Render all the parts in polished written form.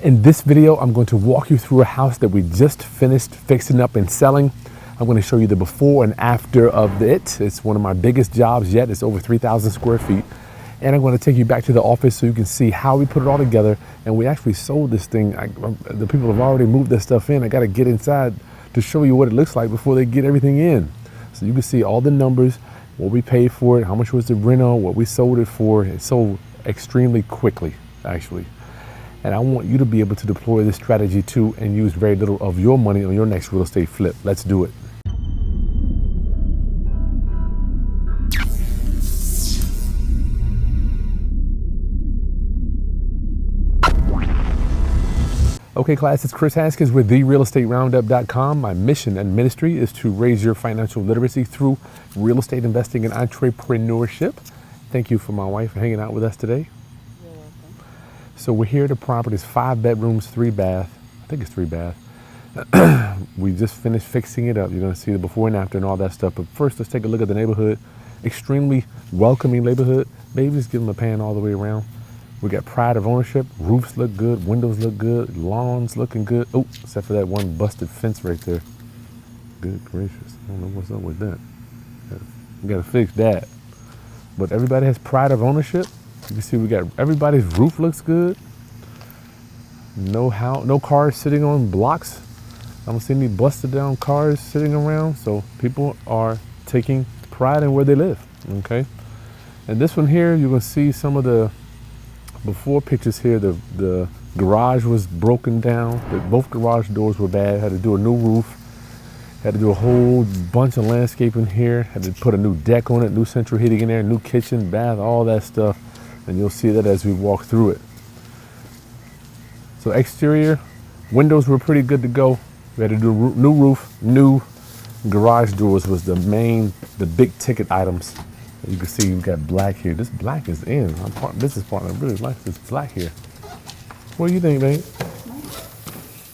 In this video, I'm going to walk you through a house that we just finished fixing up and selling. I'm going to show you the before and after of it. It's one of my biggest jobs yet. It's over 3,000 square feet. And I'm going to take you back to the office so you can see how we put it all together. And we actually sold this thing. The people have already moved their stuff in. I got to get inside to show you what it looks like before they get everything in. So you can see all the numbers, what we paid for it, how much was the reno, what we sold it for. It sold extremely quickly, actually. And I want you to be able to deploy this strategy too and use very little of your money on your next real estate flip. Let's do it. Okay, class, it's Kris Haskins with therealestateroundup.com. My mission and ministry is to raise your financial literacy through real estate investing and entrepreneurship. Thank you for my wife for hanging out with us today. You're welcome. So we're here. The property is 5 bedrooms, 3 bath. I think it's 3 bath. We just finished fixing it up. You're gonna see the before and after and all that stuff. But first, let's take a look at the neighborhood. Extremely welcoming neighborhood. Baby, just give them a pan all the way around. We got pride of ownership. Roofs look good. Windows look good. Lawns looking good. Oh, except for that one busted fence right there. Good gracious. I don't know what's up with that. We gotta fix that. But everybody has pride of ownership. You can see we got everybody's roof looks good. No cars sitting on blocks. I don't see any busted down cars sitting around. So people are taking pride in where they live. Okay. And this one here, you're gonna see some of the before pictures here. The garage was broken down. Both garage doors were bad. Had to do a new roof. Had to do a whole bunch of landscaping here. Had to put a new deck on it, new central heating in there, new kitchen, bath, all that stuff. And you'll see that as we walk through it. So exterior, windows were pretty good to go. We had to do a new roof, new garage doors was the big ticket items. You can see we've got black here. This black is in. My business partner really likes this black here. What do you think, babe?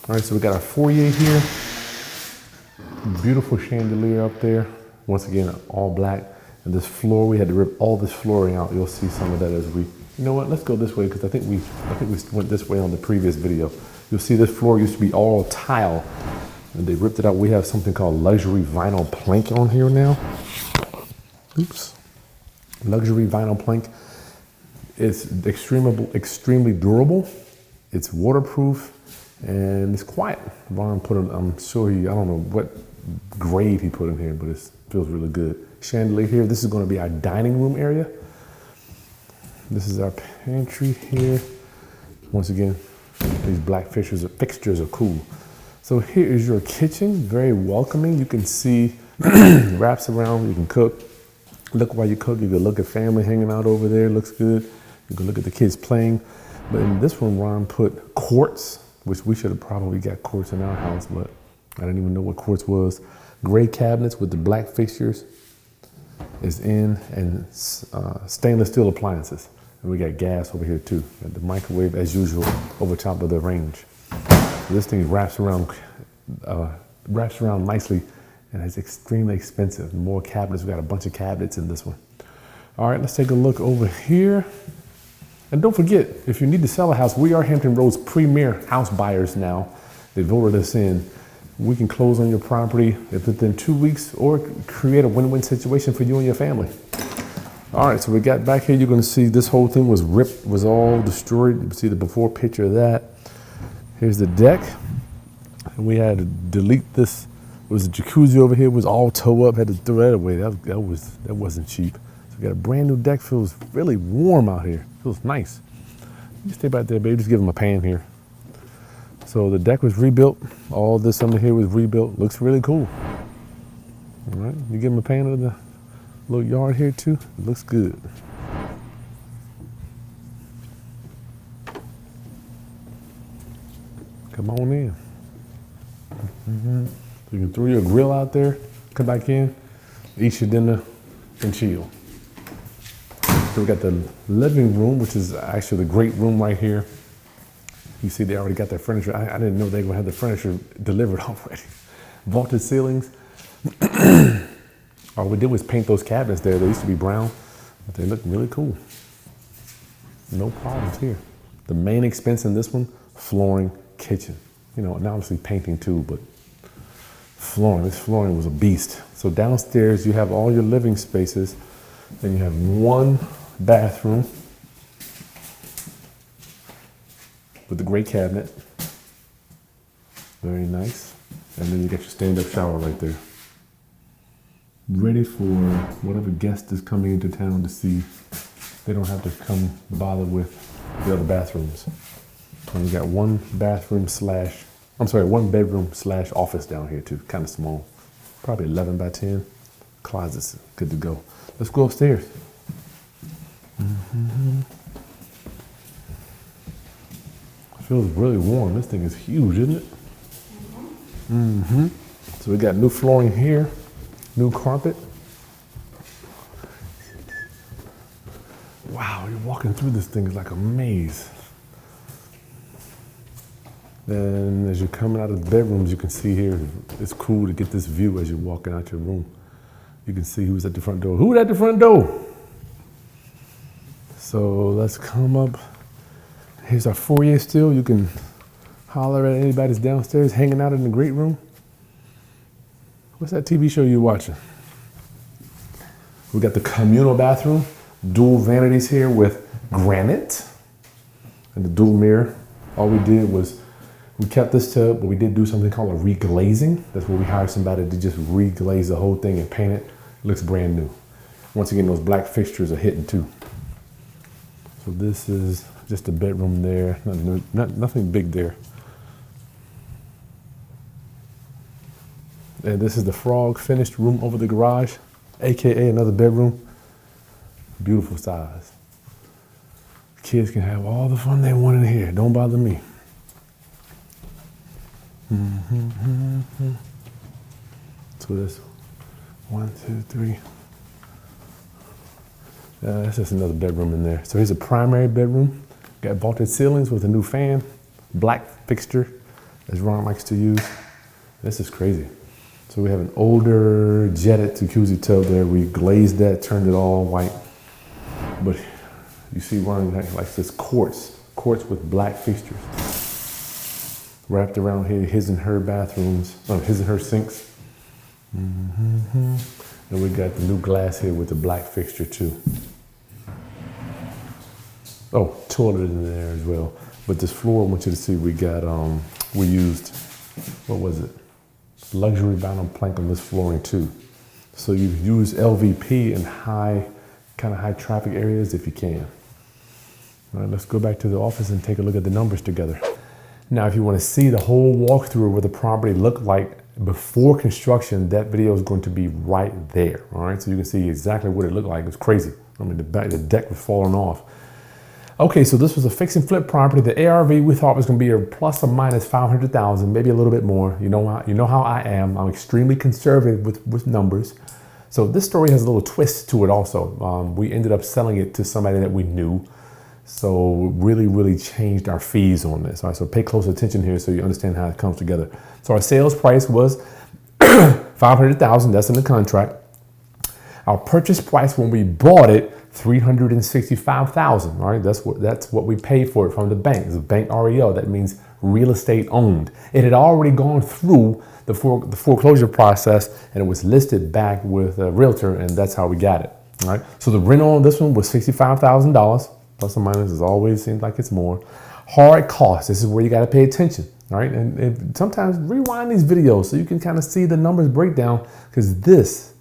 All right, so we got our foyer here. Beautiful chandelier up there. Once again, all black. And this floor, we had to rip all this flooring out. You'll see some of that as we, you know what, let's go this way because I think we went this way on the previous video. You'll see this floor used to be all tile and they ripped it out. We have something called luxury vinyl plank on here now. Oops. Luxury vinyl plank. It's extremely durable. It's waterproof and it's quiet. Ron put it, I'm sure I don't know what grade he put in here, but it feels really good. Chandelier here. This is going to be our dining room area. This is our pantry here. Once again, these black fixtures are cool. So here is your kitchen, very welcoming. You can see wraps around. You can cook. Look while you cook. You can look at family hanging out over there. Looks good. You can look at the kids playing. But in this one, Ron put quartz, which we should have probably got quartz in our house, but I didn't even know what quartz was. Gray cabinets with the black fixtures is in, and stainless steel appliances. And we got gas over here too. Got the microwave as usual over top of the range. This thing wraps around nicely and it's extremely expensive. More cabinets. We got a bunch of cabinets in this one. All right, let's take a look over here. And don't forget, if you need to sell a house, we are Hampton Road's premier house buyers now. They voted us in. We can close on your property within 2 weeks or create a win-win situation for you and your family. All right, so we got back here. You're going to see this whole thing was ripped, was all destroyed. You can see the before picture of that. Here's the deck. And we had to delete this. It was a jacuzzi over here. It was all toe up. Had to throw that away. That wasn't cheap. So we got a brand new deck. Feels really warm out here. Feels nice. You stay back there, baby. Just give them a pan here. So the deck was rebuilt. All this under here was rebuilt. Looks really cool. All right, you give them a pan of the little yard here too. It looks good. Come on in. You can throw your grill out there, come back in, eat your dinner, and chill. So we got the living room, which is actually the great room right here. You see they already got their furniture. I didn't know they were going to have the furniture delivered already. Vaulted ceilings. All we did was paint those cabinets there. They used to be brown, but they look really cool. No problems here. The main expense in this one flooring, kitchen. You know, and obviously painting too, but flooring, this flooring was a beast. So downstairs you have all your living spaces, then you have one bathroom with the great cabinet. Very nice. And then you got your stand-up shower right there. Ready for whatever guest is coming into town to see. They don't have to come bother with the other bathrooms. And you got one bedroom slash office down here too, kind of small. Probably 11 by 10. Closets, good to go. Let's go upstairs. It feels really warm. This thing is huge, isn't it? So we got new flooring here, new carpet. Wow, you're walking through this thing, it's like a maze. Then as you're coming out of the bedrooms, you can see here, it's cool to get this view as you're walking out your room. You can see who's at the front door. Who's at the front door? So let's come up. Here's our foyer still. You can holler at anybody that's downstairs hanging out in the great room. What's that TV show you're watching? We got the communal bathroom, dual vanities here with granite and the dual mirror. All we did was we kept this tub, but we did do something called a reglazing. That's where we hired somebody to just reglaze the whole thing and paint it. It looks brand new. Once again, those black fixtures are hitting too. So this is just a bedroom there. Nothing big there. And this is the frog finished room over the garage, AKA another bedroom. Beautiful size. Kids can have all the fun they want in here. Don't bother me. So this 1, 2, 3. That's just another bedroom in there. So here's a primary bedroom. Got vaulted ceilings with a new fan, black fixture, as Ron likes to use. This is crazy. So we have an older jetted jacuzzi tub there. We glazed that, turned it all white. But you see Ron likes this quartz with black fixtures. Wrapped around here, his and her bathrooms, his and her sinks. And we got the new glass here with the black fixture too. Oh, toilet in there as well. But this floor, I want you to see, we got, we used, what was it? Luxury vinyl plank on this flooring too. So you use LVP in high traffic areas if you can. All right, let's go back to the office and take a look at the numbers together. Now, if you want to see the whole walkthrough of what the property looked like before construction, that video is going to be right there. All right, so you can see exactly what it looked like. It was crazy. I mean, the deck was falling off. Okay, so this was a fix and flip property. The ARV we thought was going to be a plus or minus 500,000, maybe a little bit more. You know how I am. I'm extremely conservative with numbers. So this story has a little twist to it also. We ended up selling it to somebody that we knew. So really changed our fees on this. All right, so pay close attention here so you understand how it comes together. So our sales price was 500,000. That's in the contract. Our purchase price when we bought it, 365,000. All right, that's what we paid for it from the bank. It's a bank REO. That means real estate owned. It had already gone through the foreclosure process and it was listed back with a realtor, and that's how we got it. All right. So the rental on this one was $65,000. Plus or minus, as always, seems like it's more. Hard costs, this is where you gotta pay attention, all right? And sometimes rewind these videos so you can kind of see the numbers breakdown, because this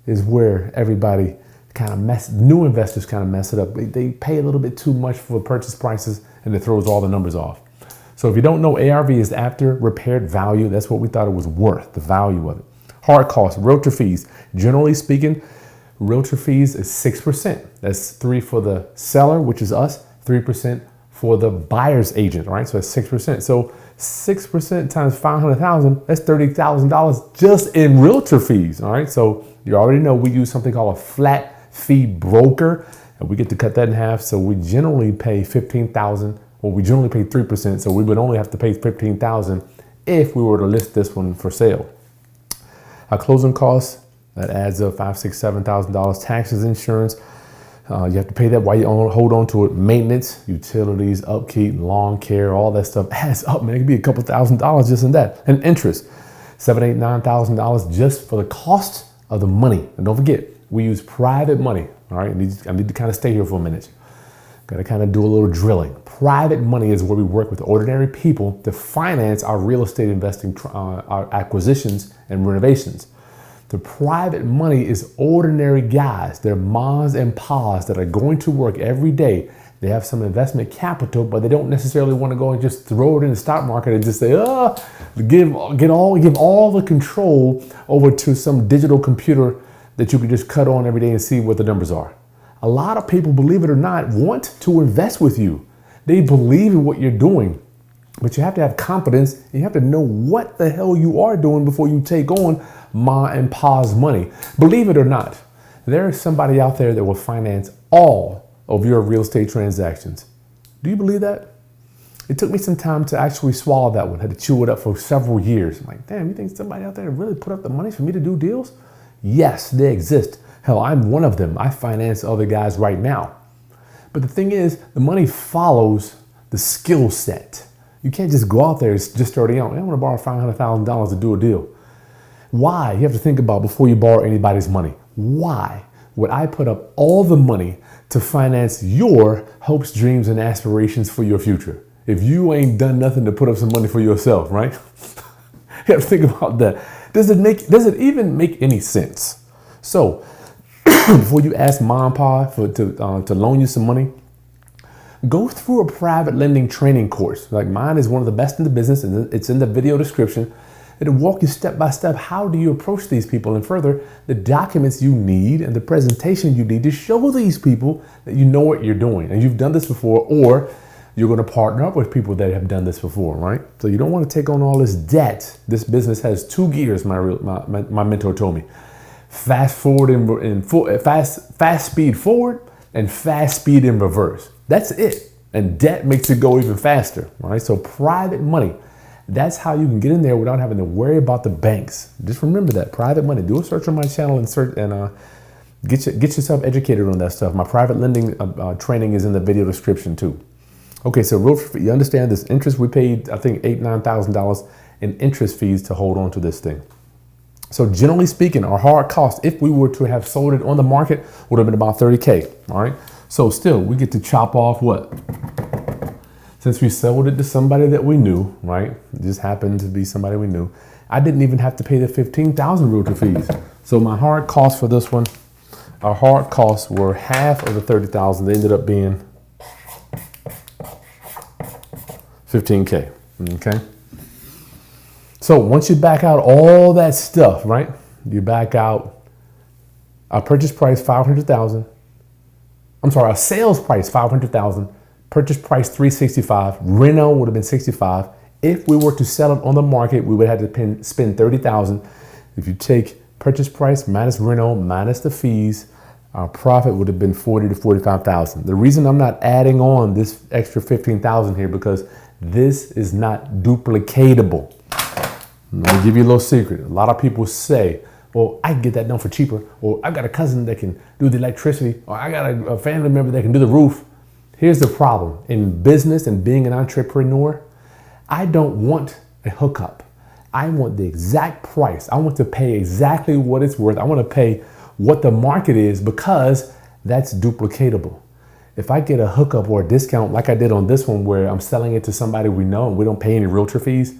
is where everybody kind of new investors kind of mess it up. They pay a little bit too much for purchase prices and it throws all the numbers off. So if you don't know, ARV is after repaired value. That's what we thought it was worth, the value of it. Hard costs, realtor fees. Generally speaking, realtor fees is 6%. That's 3% for the seller, which is us, 3% for the buyer's agent, right? So that's 6%. So 6% times 500,000, that's $30,000 just in realtor fees, all right? So you already know we use something called a flat fee broker, and we get to cut that in half. So we generally pay 15,000, well, we generally pay 3%. So we would only have to pay 15,000 if we were to list this one for sale. Our closing costs, that adds up $5,000, $6,000, $7,000. Taxes, insurance, You have to pay that while you hold on to it. Maintenance, utilities, upkeep, lawn care, all that stuff adds up, man. It could be a couple $1,000s just in that. And interest, $7,000, $8,000, $9,000 just for the cost of the money. And don't forget, we use private money. All right, I need to kind of stay here for a minute. Got to kind of do a little drilling. Private money is where we work with ordinary people to finance our real estate investing, our acquisitions and renovations. The private money is ordinary guys. They're mas and pas that are going to work every day. They have some investment capital, but they don't necessarily want to go and just throw it in the stock market and just say, give all the control over to some digital computer that you can just cut on every day and see what the numbers are. A lot of people, believe it or not, want to invest with you. They believe in what you're doing, but you have to have confidence. You have to know what the hell you are doing before you take on ma and pa's money. Believe it or not, there is somebody out there that will finance all of your real estate transactions. Do you believe that? It took me some time to actually swallow that one. I had to chew it up for several years. I'm like, damn, you think somebody out there really put up the money for me to do deals? Yes, they exist. Hell, I'm one of them. I finance other guys right now. But the thing is, the money follows the skill set. You can't just go out there and just starting out. I want to borrow $500,000 to do a deal. Why? You have to think about before you borrow anybody's money. Why would I put up all the money to finance your hopes, dreams, and aspirations for your future if you ain't done nothing to put up some money for yourself, right? You have to think about that. Does it even make any sense? So before you ask mom and pa to loan you some money, go through a private lending training course. Like mine is one of the best in the business, and it's in the video description. It'll walk you step by step. How do you approach these people? And further, the documents you need and the presentation you need to show these people that you know what you're doing and you've done this before, or you're going to partner up with people that have done this before, right? So you don't want to take on all this debt. This business has two gears, my mentor told me. Fast speed forward and fast speed in reverse. That's it. And debt makes it go even faster, right? So private money, that's how you can get in there without having to worry about the banks. Just remember that, private money. Do a search on my channel and search and get yourself educated on that stuff. My private lending training is in the video description too. Okay, so you understand this interest, we paid, I think $8,000, $9,000 in interest fees to hold on to this thing. So generally speaking, our hard cost, if we were to have sold it on the market, would have been about $30K, all right? So still, we get to chop off what? Since we sold it to somebody that we knew, right? It just happened to be somebody we knew. I didn't even have to pay the $15,000 realtor fees. So my hard costs for this one, our hard costs were half of the $30,000. They ended up being $15K, okay? So once you back out all that stuff, right? You back out our purchase price, $500,000. I'm sorry, our sales price, $500,000. Purchase price, $365,000. Reno would have been $65,000. If we were to sell it on the market, we would have to spend $30,000. If you take purchase price minus reno minus the fees, our profit would have been $40,000 to $45,000. The reason I'm not adding on this extra $15,000 here because this is not duplicatable. Let me give you a little secret. A lot of people say, well, I can get that done for cheaper, or I've got a cousin that can do the electricity, or I got a family member that can do the roof. Here's the problem. In business and being an entrepreneur, I don't want a hookup. I want the exact price. I want to pay exactly what it's worth. I want to pay what the market is because that's duplicatable. If I get a hookup or a discount like I did on this one where I'm selling it to somebody we know and we don't pay any realtor fees,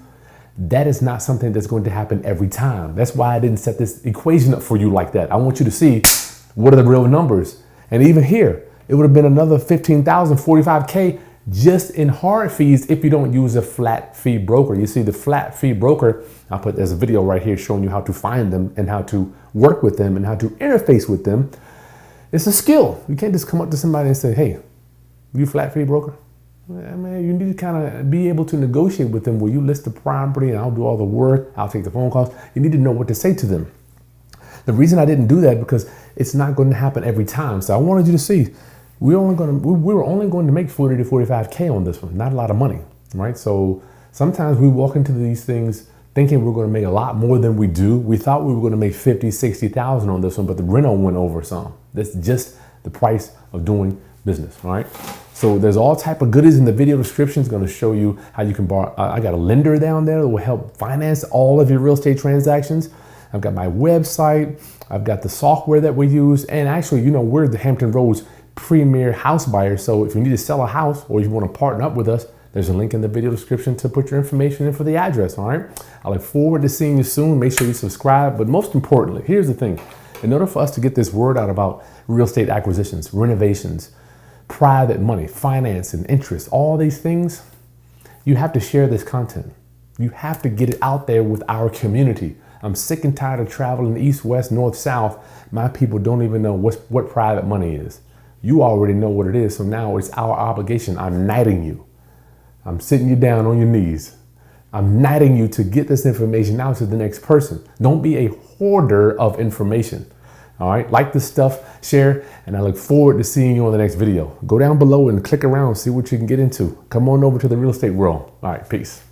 that is not something that's going to happen every time. That's why I didn't set this equation up for you like that. I want you to see what are the real numbers. And even here, it would have been another $15,000, $45K just in hard fees if you don't use a flat fee broker. You see the flat fee broker, there's a video right here showing you how to find them and how to work with them and how to interface with them. It's a skill. You can't just come up to somebody and say, hey, you flat fee broker? I mean, you need to kind of be able to negotiate with them where you list the property and I'll do all the work. I'll take the phone calls. You need to know what to say to them. The reason I didn't do that because it's not going to happen every time. So I wanted you to see we were only going to make 40 to 45K on this one. Not a lot of money, right? So sometimes we walk into these things thinking we're going to make a lot more than we do. We thought we were going to make 50, 60,000 on this one, but the reno went over some. That's just the price of doing business, all right? So there's all type of goodies in the video description. It's gonna show you how you can borrow. I got a lender down there that will help finance all of your real estate transactions. I've got my website. I've got the software that we use. And actually, you know, we're the Hampton Roads premier house buyer. So if you need to sell a house or you want to partner up with us, there's a link in the video description to put your information in for the address, all right? I look forward to seeing you soon. Make sure you subscribe. But most importantly, here's the thing. In order for us to get this word out about real estate acquisitions, renovations, private money, finance and interest, all these things, you have to share this content. You have to get it out there with our community. I'm sick and tired of traveling east, west, north, south. My people don't even know what private money is. You already know what it is, so now it's our obligation. I'm knighting you. I'm sitting you down on your knees. I'm knighting you to get this information out to the next person. Don't be a hoarder of information. All right, like this stuff, share, and I look forward to seeing you on the next video. Go down below and click around, see what you can get into. Come on over to the real estate world. All right, peace.